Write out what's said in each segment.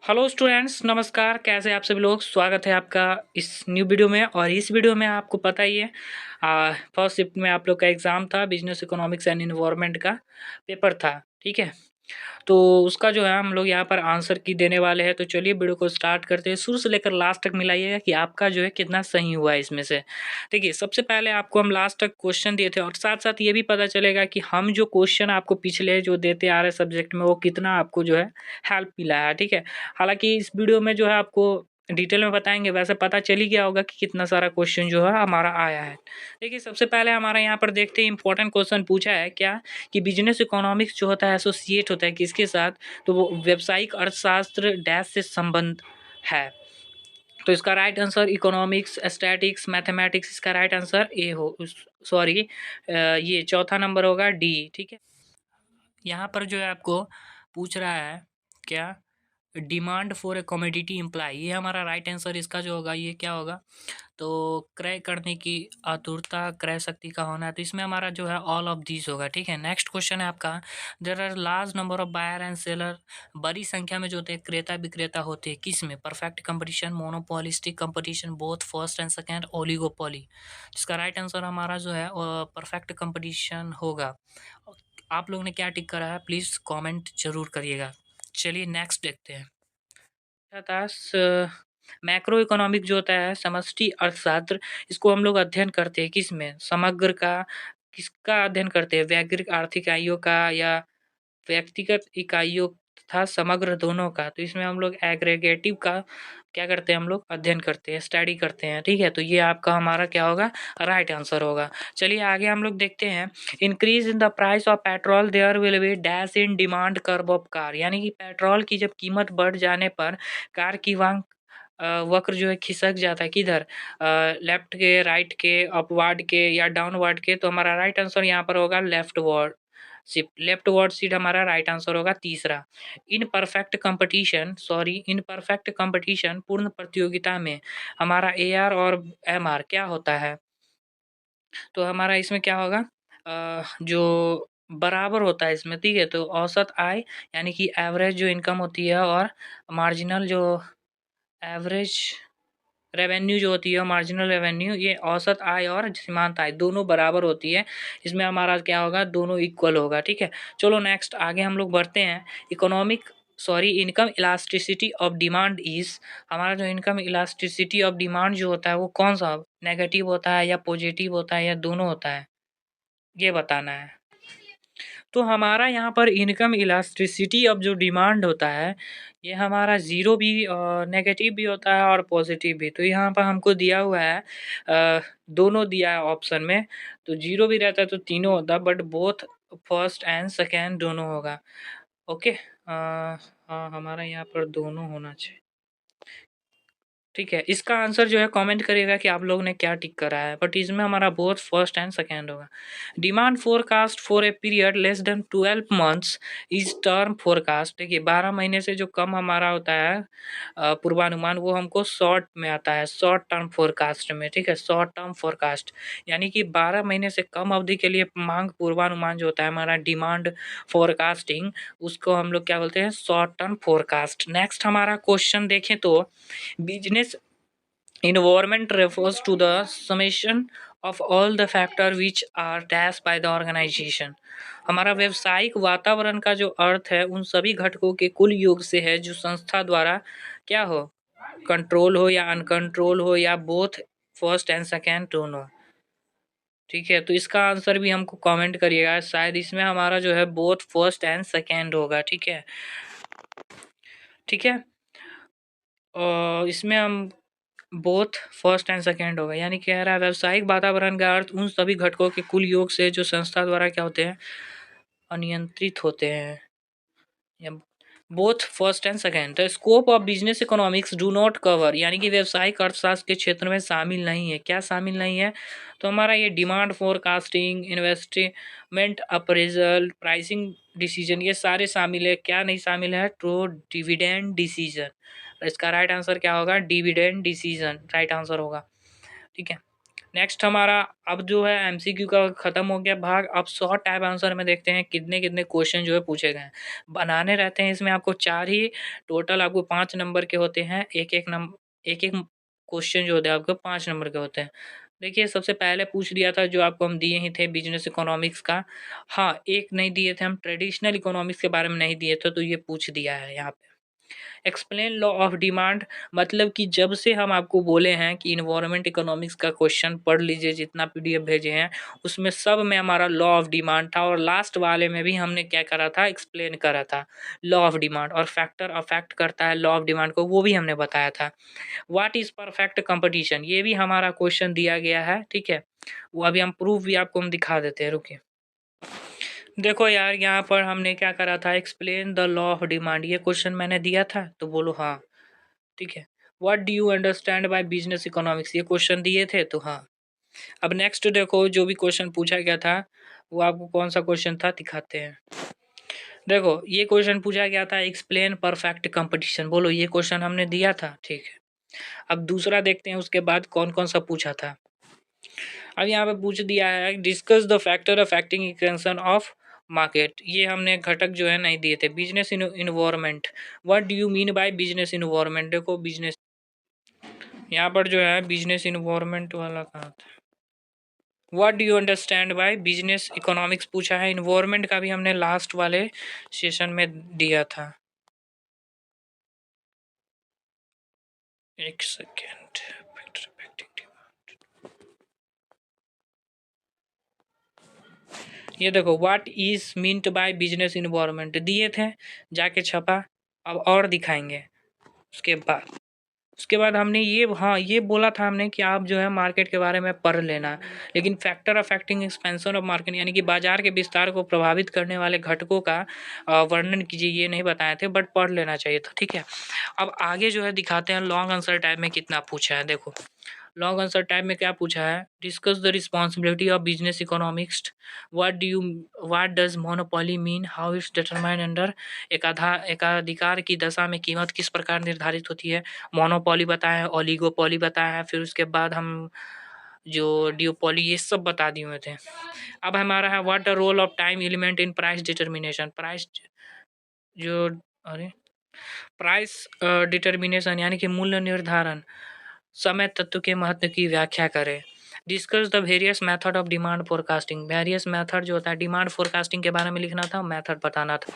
Hello students, नमस्कार। कैसे आप सभी लोग? स्वागत है आपका इस न्यू वीडियो में। और इस वीडियो में आपको पता ही है, फर्स्ट शिफ्ट में आप लोग का एग्ज़ाम था, बिजनेस इकोनॉमिक्स एंड इन्वायरमेंट का पेपर था। ठीक है, तो उसका जो है हम लोग यहाँ पर आंसर की देने वाले हैं। तो चलिए वीडियो को स्टार्ट करते हैं। शुरू से लेकर लास्ट तक मिलाइएगा कि आपका जो है कितना सही हुआ है इसमें से। देखिए, सबसे पहले आपको हम लास्ट तक क्वेश्चन दिए थे और साथ साथ ये भी पता चलेगा कि हम जो क्वेश्चन आपको पिछले जो देते आ रहे सब्जेक्ट में वो कितना आपको जो है हेल्प मिला है। ठीक है, हालांकि इस वीडियो में जो है आपको डिटेल में बताएंगे, वैसे पता चल ही गया होगा कि कितना सारा क्वेश्चन जो है हमारा आया है। देखिए, सबसे पहले हमारा यहाँ पर देखते हैं इंपॉर्टेंट क्वेश्चन पूछा है क्या कि बिजनेस इकोनॉमिक्स जो होता है एसोसिएट होता है किसके साथ, तो वो व्यावसायिक अर्थशास्त्र डैश से संबंध है। तो इसका right answer economics, statics, mathematics, इसका राइट आंसर ए हो, सॉरी, ये चौथा नंबर होगा डी। ठीक है, यहाँ पर जो है आपको पूछ रहा है क्या, demand for a commodity imply, ये हमारा राइट आंसर इसका जो होगा ये क्या होगा, तो क्रय करने की आतुरता, क्रय शक्ति का होना है। तो इसमें हमारा जो है ऑल ऑफ दिस होगा। ठीक है, नेक्स्ट क्वेश्चन है आपका, there are large number of buyer and seller, बड़ी संख्या में जो होते हैं क्रेता विक्रेता होते हैं, किस में? Perfect competition, monopolistic competition, both first and second, oligopoly. इसका राइट आंसर हमारा जो है परफेक्ट कंपटीशन होगा। आप लोग ने क्या टिक करा है प्लीज़ कमेंट जरूर करिएगा। चलिए नेक्स्ट देखते हैं। था मैक्रो इकोनॉमिक जो होता है समष्टि अर्थशास्त्र, इसको हम लोग अध्ययन करते हैं किस में? समग्र का, किसका अध्ययन करते हैं? वैश्विक आर्थिक इकाइयों का या व्यक्तिगत इकाइयों तथा समग्र दोनों का? तो इसमें हम लोग एग्रीगेटिव का क्या करते हैं, हम लोग अध्ययन करते हैं, स्टडी करते हैं। ठीक है, तो ये आपका हमारा क्या होगा, राइट आंसर होगा। चलिए आगे हम लोग देखते हैं, increase in the price of petrol there will be dash in demand curve of car, यानी कि पेट्रोल की जब कीमत बढ़ जाने पर कार की मांग वक्र जो है खिसक जाता है किधर, लेफ्ट के, राइट के, अपवर्ड के या डाउनवर्ड के? तो हमारा राइट आंसर यहाँ पर होगा left word shift, left word seat हमारा राइट आंसर होगा तीसरा। In perfect competition, sorry, in perfect competition, पूर्ण प्रतियोगिता में हमारा AR और MR क्या होता है? तो हमारा इसमें क्या होगा, जो बराबर होता है इसमें। ठीक है, तो औसत आय यानी कि एवरेज जो इनकम होती है और मार्जिनल जो एवरेज रेवेन्यू जो होती है, मार्जिनल रेवेन्यू, ये औसत आय और सीमांत आय दोनों बराबर होती है। इसमें हमारा क्या होगा, दोनों इक्वल होगा। ठीक है, चलो नेक्स्ट आगे हम लोग बढ़ते हैं। Economic, sorry, income elasticity of demand is, हमारा जो इनकम इलास्टिसिटी ऑफ डिमांड जो होता है वो कौन सा, नेगेटिव होता है या पॉजिटिव होता है या दोनों होता है, ये बताना है। तो हमारा यहाँ पर इनकम इलास्टिसिटी ऑफ जो डिमांड होता है, ये हमारा ज़ीरो भी, नेगेटिव भी होता है और पॉजिटिव भी। तो यहाँ पर हमको दिया हुआ है, दोनों दिया है ऑप्शन में। तो ज़ीरो भी रहता है तो तीनों होता, but both first and second दोनों होगा। ओके, हाँ, हमारा यहाँ पर दोनों होना चाहिए। ठीक है, इसका आंसर जो है कमेंट करिएगा कि आप लोगों ने क्या टिक करा है, बट इसमें हमारा बोथ फर्स्ट एंड सेकेंड होगा। Demand forecast for a period less than 12 months is term forecast. देखिए, 12 महीने से जो कम हमारा होता है पूर्वानुमान, वो हमको शॉर्ट में आता है, शॉर्ट टर्म फोरकास्ट में। ठीक है, शॉर्ट टर्म फोरकास्ट यानी कि 12 महीने से कम अवधि के लिए मांग पूर्वानुमान जो होता है हमारा डिमांड फोरकास्टिंग, उसको हम लोग क्या बोलते हैं, शॉर्ट टर्म फोरकास्ट। नेक्स्ट हमारा क्वेश्चन देखें तो, business environment refers to the summation of all the factor which are dash by the organization। हमारा व्यवसायिक वातावरण का जो अर्थ है उन सभी घटकों के कुल योग से है जो संस्था द्वारा क्या हो, कंट्रोल हो या अनकंट्रोल हो या बोथ फर्स्ट एंड सेकेंड दोनों। ठीक है, तो इसका आंसर भी हमको कमेंट करिएगा, शायद इसमें हमारा जो है बोथ फर्स्ट एंड सेकेंड होगा। ठीक है, ठीक है, और इसमें हम बोथ फर्स्ट एंड सेकेंड होगा, यानी कह रहा है व्यावसायिक वातावरण का अर्थ उन सभी घटकों के कुल योग से जो संस्था द्वारा क्या होते हैं, अनियंत्रित होते हैं, या both first and second. The scope of business economics do not cover, यानी कि व्यवसायिक अर्थशास्त्र के क्षेत्र में शामिल नहीं है। क्या शामिल नहीं है? तो हमारा ये demand forecasting, investment appraisal, pricing decision, ये सारे शामिल है। क्या नहीं शामिल है? तो डिविडेंड डिसीजन। इसका राइट आंसर क्या होगा? डिविडेंड डिसीजन राइट आंसर होगा। ठीक है, नेक्स्ट हमारा अब जो है एमसीक्यू का खत्म हो गया भाग। अब शॉर्ट टाइप आंसर में देखते हैं कितने कितने क्वेश्चन जो है पूछे गए हैं। बनाने रहते हैं इसमें आपको 4 ही, टोटल आपको 5 नंबर के होते हैं। एक-एक क्वेश्चन जो होते हैं आपको 5 नंबर के होते हैं। देखिए सबसे पहले पूछ दिया था जो आपको हम दिए ही थे बिज़नेस इकोनॉमिक्स का। हाँ, एक नहीं दिए थे हम, ट्रेडिशनल इकोनॉमिक्स के बारे में नहीं दिए थे, तो ये पूछ दिया है यहाँ पे। एक्सप्लेन लॉ ऑफ डिमांड, मतलब कि जब से हम आपको बोले हैं कि इन्वायरमेंट इकोनॉमिक्स का क्वेश्चन पढ़ लीजिए, जितना पीडीएफ भेजे हैं उसमें सब में हमारा लॉ ऑफ डिमांड था, और लास्ट वाले में भी हमने क्या करा था, एक्सप्लेन करा था लॉ ऑफ डिमांड, और फैक्टर अफेक्ट करता है लॉ ऑफ डिमांड को, वो भी हमने बताया था। व्हाट इज परफेक्ट कंपटीशन, ये भी हमारा क्वेश्चन दिया गया है, ठीक है। वो अभी हम प्रूफ भी आपको हम दिखा देते हैं, रुकिए। देखो यार यहाँ पर हमने क्या करा था, explain the law of demand, ये क्वेश्चन मैंने दिया था, तो बोलो हाँ, ठीक है। What do you understand by business economics, ये क्वेश्चन दिए थे, तो हाँ। अब नेक्स्ट देखो जो भी क्वेश्चन पूछा गया था वो आपको कौन सा क्वेश्चन था दिखाते हैं। देखो ये क्वेश्चन पूछा गया था, एक्सप्लेन परफेक्ट कंपटीशन, बोलो ये क्वेश्चन हमने दिया था, ठीक है। अब दूसरा देखते हैं उसके बाद कौन कौन सा पूछा था। अब यहाँ पे पूछ दिया है, discuss the factor affecting expansion of market, ये हमने घटक जो है नहीं दिए थे। Business environment, what do you mean by business environment, देखो बिजनेस, यहाँ पर जो है बिजनेस इन्वायरमेंट वाला कहाँ था। What do you understand by business economics पूछा है, इन्वायरमेंट का भी हमने लास्ट वाले सेशन में दिया था। एक सेकेंड, ये देखो what is meant by business environment दिए थे, जाके छपा। अब और दिखाएंगे उसके बाद हमने ये, हाँ ये बोला था हमने कि आप जो है मार्केट के बारे में पढ़ लेना, लेकिन factor affecting expansion of market यानी कि बाजार के विस्तार को प्रभावित करने वाले घटकों का वर्णन कीजिए, ये नहीं बताए थे, बट पढ़ लेना चाहिए था, ठीक है। अब आगे जो है दिखाते हैं लॉन्ग आंसर टाइप में कितना पूछा है। देखो लॉन्ग आंसर टाइप में क्या पूछा है, discuss the responsibility of business economics, what does monopoly mean, how it's determined under एकाधिकार की दशा में कीमत किस प्रकार निर्धारित होती है। मोनोपोली बताया है, ओलिगोपोली बताया है, फिर उसके बाद हम जो डिओपोली ये सब बता दिए हुए थे। अब हमारा है what the role of time element in price determination, price जो, अरे प्राइस डिटर्मिनेशन यानी कि मूल्य निर्धारण, समय तत्व के महत्व की व्याख्या करें। Discuss the various method of demand forecasting, various method जो होता है डिमांड फोरकास्टिंग के बारे में लिखना था, मेथड बताना था।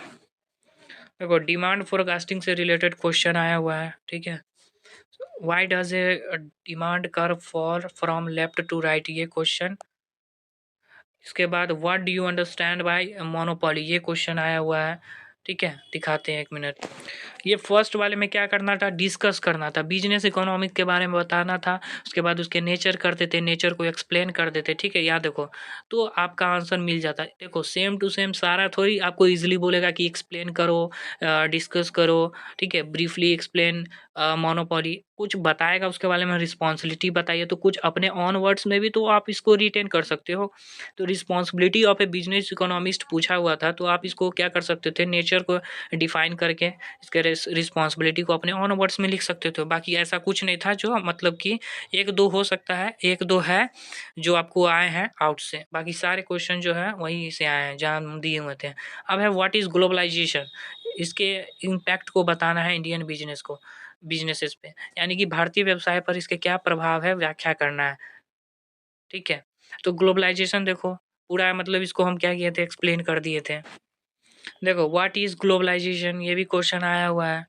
देखो डिमांड फोरकास्टिंग से रिलेटेड क्वेश्चन आया हुआ है, ठीक है। Why does a demand curve fall from left to right, ये क्वेश्चन। इसके बाद what do you understand by monopoly, ये क्वेश्चन आया हुआ है, ठीक है। दिखाते हैं एक मिनट। ये फर्स्ट वाले में क्या करना था, डिस्कस करना था, बिजनेस इकोनॉमिक के बारे में बताना था। उसके बाद उसके नेचर करते थे, नेचर को एक्सप्लेन कर देते, ठीक है। याद देखो तो आपका आंसर मिल जाता है। देखो सेम टू सेम सारा थोड़ी आपको इजीली बोलेगा कि एक्सप्लेन करो, डिस्कस करो, ठीक है, ब्रीफली एक्सप्लेन मोनोपोली, कुछ बताएगा उसके बारे में, रिस्पॉन्सिबिलिटी बताइए, तो कुछ अपने ऑन वर्ड्स में भी तो आप इसको रिटेन कर सकते हो। तो responsibility of a business economist पूछा हुआ था, तो आप इसको क्या कर सकते थे, नेचर को डिफाइन करके इसके रिस्पॉन्सिबिलिटी को अपने ऑन वर्ड्स में लिख सकते थे। बाकी ऐसा कुछ नहीं था जो मतलब कि एक दो हो सकता है, एक दो है जो आपको आए हैं आउट से, बाकी सारे क्वेश्चन जो है वहीं से आए हैं जहाँ हम दिए हुए थे। अब है व्हाट इज़ ग्लोबलाइजेशन, इसके इम्पैक्ट को बताना है इंडियन बिजनेस को, बिजनेसेस पे, यानी कि भारतीय व्यवसाय पर इसके क्या प्रभाव है व्याख्या करना है, ठीक है। तो ग्लोबलाइजेशन देखो पूरा मतलब इसको हम क्या किए थे, एक्सप्लेन कर दिए थे। देखो व्हाट इज़ ग्लोबलाइजेशन, ये भी क्वेश्चन आया हुआ है,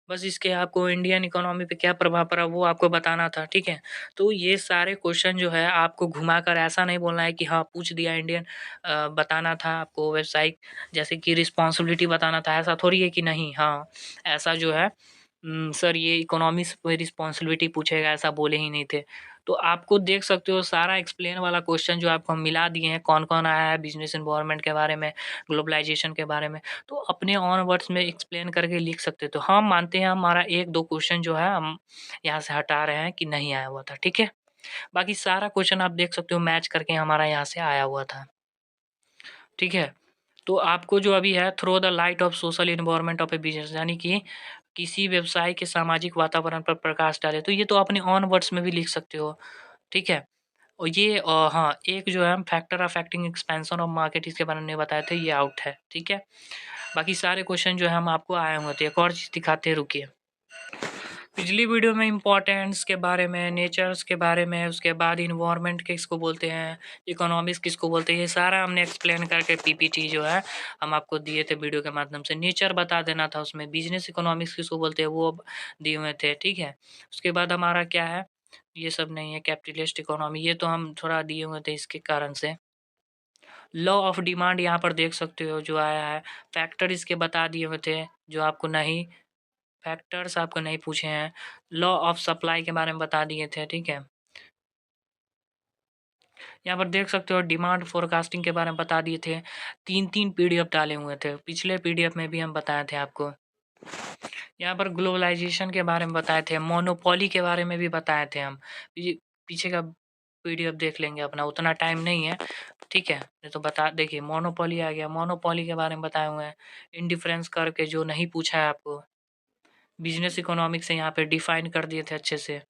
बस इसके आपको इंडियन इकोनॉमी पे क्या प्रभाव पड़ा वो आपको बताना था, ठीक है। तो ये सारे क्वेश्चन जो है आपको घुमाकर ऐसा नहीं बोलना है कि हाँ पूछ दिया इंडियन, बताना था आपको व्यावसायिक, जैसे कि रिस्पॉन्सिबिलिटी बताना था, ऐसा थोड़ी है कि नहीं, हाँ ऐसा जो है सर ये इकोनॉमिक्स पे रिस्पॉन्सिबिलिटी पूछेगा ऐसा बोले ही नहीं थे। तो आपको देख सकते हो सारा एक्सप्लेन वाला क्वेश्चन जो आपको हम मिला दिए हैं, कौन कौन आया है बिजनेस एनवायरनमेंट के बारे में, ग्लोबलाइजेशन के बारे में, तो अपने ऑन वर्ड्स में एक्सप्लेन करके लिख सकते हो। तो हम मानते हैं हमारा एक दो क्वेश्चन जो है हम यहाँ से हटा रहे हैं कि नहीं आया हुआ था, ठीक है। बाकी सारा क्वेश्चन आप देख सकते हो मैच करके हमारा यहाँ से आया हुआ था, ठीक है। तो आपको जो अभी है throw the light of social environment of a business, यानी कि किसी व्यवसाय के सामाजिक वातावरण पर प्रकाश डाले, तो ये तो अपने ऑन वर्ड्स में भी लिख सकते हो, ठीक है। और ये हाँ, एक जो है हम factor affecting expansion of market इसके बारे में नहीं बताए थे, ये आउट है, ठीक है। बाकी सारे क्वेश्चन जो है हम आपको आए हुए थे। एक और चीज़ दिखाते हैं, रुकिए। पिछली वीडियो में इम्पोर्टेंस के बारे में, नेचर्स के बारे में, उसके बाद इन्वायरमेंट किसको बोलते हैं, इकोनॉमिक्स किसको बोलते हैं, ये सारा हमने एक्सप्लेन करके पीपीटी जो है हम आपको दिए थे वीडियो के माध्यम से। नेचर बता देना था उसमें, बिजनेस इकोनॉमिक्स किसको बोलते हैं वो दिए हुए थे, ठीक है। उसके बाद हमारा क्या है, ये सब नहीं है, कैपिटलिस्ट इकोनॉमी ये तो हम थोड़ा दिए हुए थे इसके कारण से। लॉ ऑफ डिमांड यहाँ पर देख सकते हो जो आया है, फैक्टर इसके बता दिए हुए थे जो आपको नहीं, फैक्टर्स आपको नहीं पूछे हैं। लॉ ऑफ सप्लाई के बारे में बता दिए थे, ठीक है। यहाँ पर देख सकते हो डिमांड फोरकास्टिंग के बारे में बता दिए थे। 3-3 पीडीएफ डाले हुए थे, पिछले पीडीएफ में भी हम बताए थे आपको। यहाँ पर ग्लोबलाइजेशन के बारे में बताए थे, मोनोपोली के बारे में भी बताए थे हम। पीछे का पीडीएफ देख लेंगे अपना, उतना टाइम नहीं है, ठीक है। नहीं तो बता देखिए, मोनोपोली आ गया, मोनोपोली के बारे में बताए हुए हैं। इंडिफरेंस करके जो नहीं पूछा है आपको, बिजनेस इकोनॉमिक्स से यहाँ पे डिफाइन कर दिए थे अच्छे से।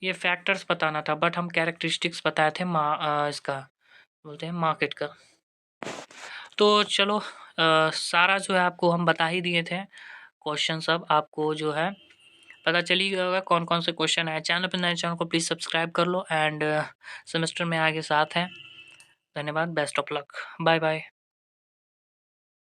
ये फैक्टर्स बताना था, बट हम कैरेक्टरिस्टिक्स बताए थे इसका बोलते हैं मार्केट का। तो चलो सारा जो है आपको हम बता ही दिए थे क्वेश्चन सब, आपको जो है पता चल ही गया होगा कौन कौन से क्वेश्चन आए। चैनल पर नए, चैनल को प्लीज़ सब्सक्राइब कर लो एंड सेमेस्टर में आगे साथ हैं। धन्यवाद, best of luck, bye bye.